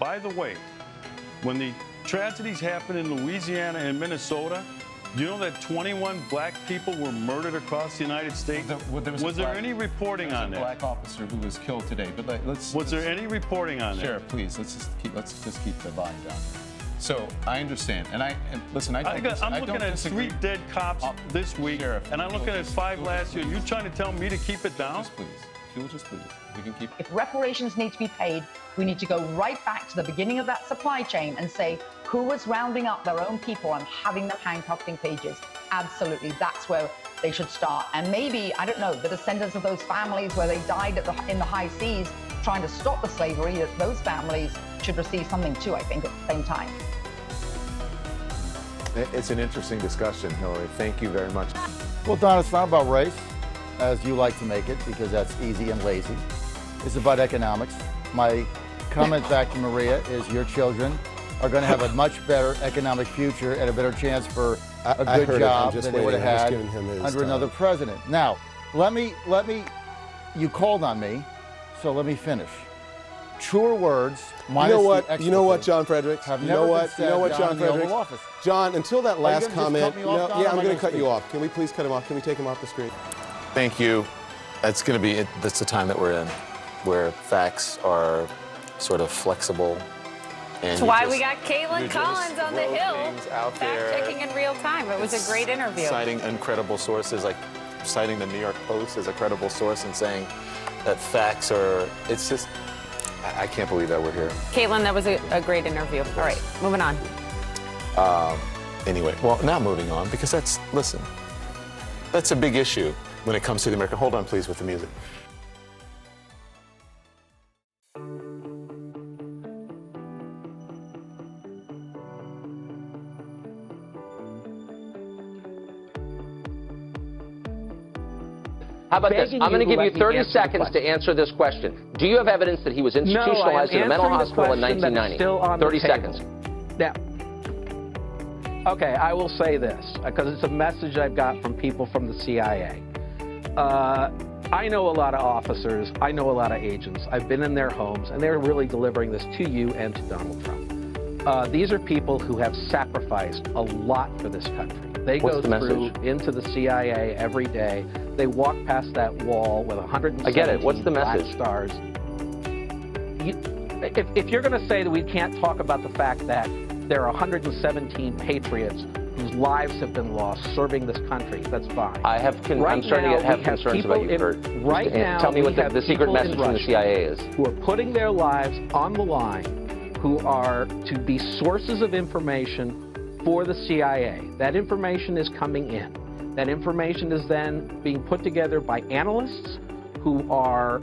By the way, when the tragedies happened in Louisiana and Minnesota, do you know that 21 black people were murdered across the United States? Was there any reporting on that? There was a black officer who was killed today. But was there any reporting on that? Sheriff, please, let's just keep the volume down. So I understand, and listen. I'm looking at 3 dead cops this week, Sheriff, and I'm looking at 5 last year. You trying to tell me to keep it down? Just please, if you'll just please, we can keep. If reparations need to be paid, we need to go right back to the beginning of that supply chain and say who was rounding up their own people and having them handcuffed in cages. Absolutely, that's where they should start. And maybe, I don't know, the descendants of those families where they died in the high seas trying to stop the slavery, that those families should receive something too, I think, at the same time. It's an interesting discussion, Hillary. Thank you very much. Well, Don, it's not about race, as you like to make it, because that's easy and lazy. It's about economics. My comment back to Maria is your children are going to have a much better economic future and a better chance for a good job than they would have had under another president. Now, you called on me, so let me finish. Truer words, minus you know what, John Fredericks? You know what, John Fredericks? John, until that last comment, I'm going to cut you off. Can we please cut him off? Can we take him off the screen? Thank you. That's going to be it. That's the time that we're in, where facts are sort of flexible. And that's why we got Caitlin Collins on the Hill, fact-checking in real time. It was a great interview. Citing incredible sources, like citing the New York Post as a credible source and saying that facts are, it's just, I can't believe that we're here. Caitlin, that was a great interview. All right, moving on. Anyway, well, now moving on, because that's a big issue when it comes to the American. Hold on, please, with the music. How about this? I'm going to give you 30 seconds to answer this question. Do you have evidence that he was institutionalized in a mental hospital in 1990? 30 seconds. Now, okay, I will say this, because it's a message I've got from people from the CIA. I know a lot of officers. I know a lot of agents. I've been in their homes, and they're really delivering this to you and to Donald Trump. These are people who have sacrificed a lot for this country. They go through into the CIA every day. They walk past that wall with 117 I get it. What's the message? Black stars. If you're going to say that we can't talk about the fact that there are 117 patriots whose lives have been lost serving this country, that's fine. I'm starting to have concerns about you, Kurt. Right now, tell me what the secret message from the CIA is. Who are putting their lives on the line, who are to be sources of information for the CIA. That information is coming in. That information is then being put together by analysts who are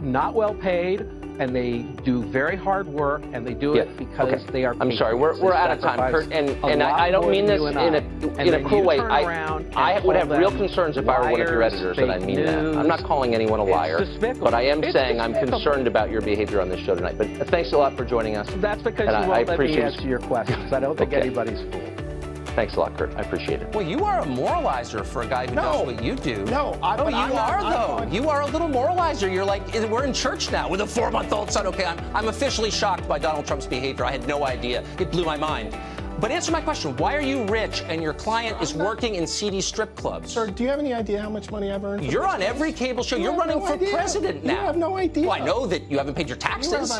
not well paid, and they do very hard work, and they do it because they are. I'm sorry, we're out of time, Kurt, and I don't mean this in a cruel way. I would have real concerns if I were one of your editors, and I mean that. I'm not calling anyone a liar, but I am saying I'm concerned about your behavior on this show tonight. But thanks a lot for joining us. That's because you won't let me answer your questions. I don't think anybody's fooled. Thanks a lot, Kurt. I appreciate it. Well, you are a moralizer for a guy who does what you do. No, you are, though. You are a little moralizer. You're like, we're in church now with a 4-month-old son. Okay, I'm officially shocked by Donald Trump's behavior. I had no idea. It blew my mind. But answer my question. Why are you rich and your client is working in seedy strip clubs? Sir, do you have any idea how much money I've earned? You're on every cable show. You're running for president now. You have no idea. Well, I know that you haven't paid your taxes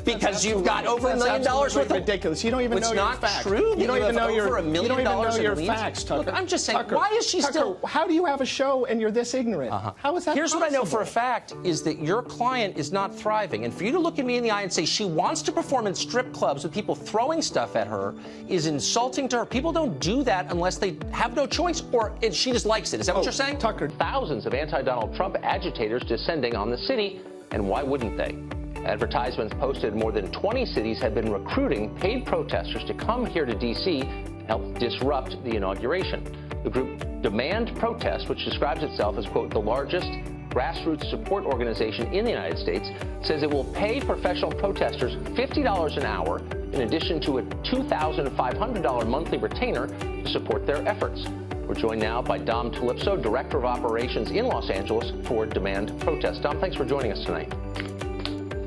because you've got over $1 million worth of ridiculous. You don't even know your facts. It's not true. You don't even know over $1 million your facts, Tucker. Look, I'm just saying, why is she still? How do you have a show and you're this ignorant? How is that Here's possible? what I know for a fact is that your client is not thriving. And for you to look at me in the eye and say she wants to perform in strip clubs with people throwing stuff at her is insulting to her. People don't do that unless they have no choice, or she just likes it. Is that what you're saying? Tucker. Thousands of anti-Donald Trump agitators descending on the city, and why wouldn't they? Advertisements posted in more than 20 cities have been recruiting paid protesters to come here to D.C. and help disrupt the inauguration. The group Demand Protest, which describes itself as, quote, the largest grassroots support organization in the United States, says it will pay professional protesters $50 an hour in addition to a $2,500 monthly retainer to support their efforts. We're joined now by Dom Talipso, Director of Operations in Los Angeles for Demand Protest. Dom, thanks for joining us tonight.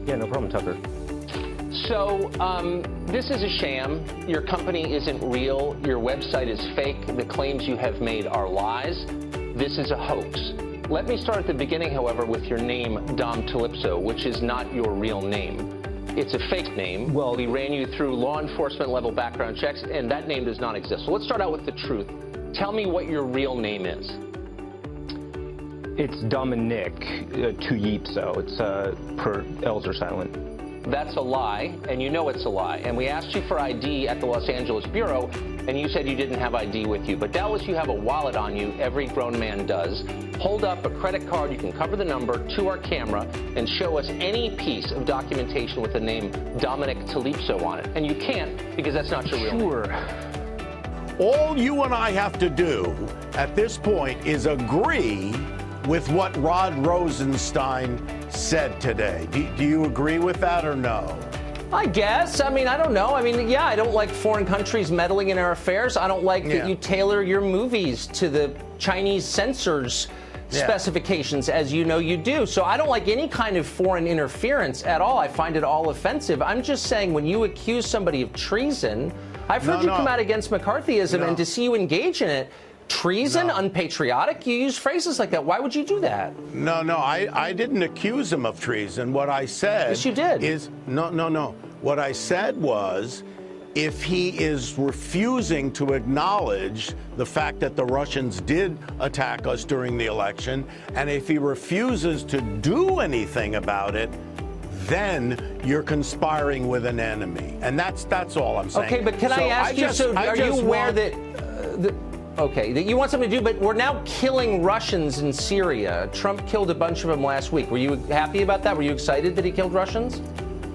Yeah, no problem, Tucker. So, this is a sham. Your company isn't real. Your website is fake. The claims you have made are lies. This is a hoax. Let me start at the beginning, however, with your name, Dom Calypso, which is not your real name. It's a fake name. Well, we ran you through law enforcement level background checks, and that name does not exist. So let's start out with the truth. Tell me what your real name is. It's Dominic Tuyipso. It's per L's are silent. That's a lie, and you know it's a lie. And we asked you for ID at the Los Angeles Bureau, and you said you didn't have ID with you. But Dallas, you have a wallet on you. Every grown man does. Hold up a credit card. You can cover the number to our camera and show us any piece of documentation with the name Dominic Calypso on it. And you can't because that's not your real name. All you and I have to do at this point is agree with what Rod Rosenstein said today. Do you agree with that or no? I guess. I mean, I don't know. I mean, yeah, I don't like foreign countries meddling in our affairs. I don't like that you tailor your movies to the Chinese censors' specifications, as you know you do. So I don't like any kind of foreign interference at all. I find it all offensive. I'm just saying when you accuse somebody of treason, I've heard you come out against McCarthyism, and to see you engage in it, treason, unpatriotic, you use phrases like that. Why would you do that? No, I didn't accuse him of treason. What I said yes, you did. Is no. What I said was, if he is refusing to acknowledge the fact that the Russians did attack us during the election, and if he refuses to do anything about it, then you're conspiring with an enemy. And that's all I'm saying. Okay, but can I ask you, are you aware that that you want something to do, but we're now killing Russians in Syria. Trump killed a bunch of them last week. Were you happy about that? Were you excited that he killed Russians?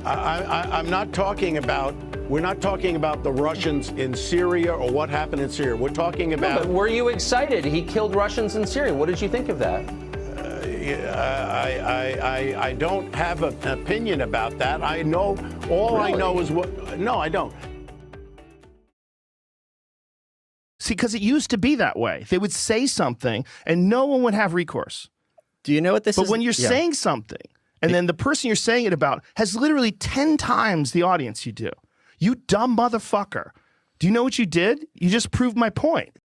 I'm not talking about, we're not talking about the Russians in Syria or what happened in Syria. We're talking about... No, but were you excited he killed Russians in Syria? What did you think of that? I don't have an opinion about that. I know, all I know is what... No, I don't. See, because it used to be that way. They would say something and no one would have recourse. Do you know what this is? But when you're saying something and then the person you're saying it about has literally 10 times the audience you do, you dumb motherfucker. Do you know what you did? You just proved my point.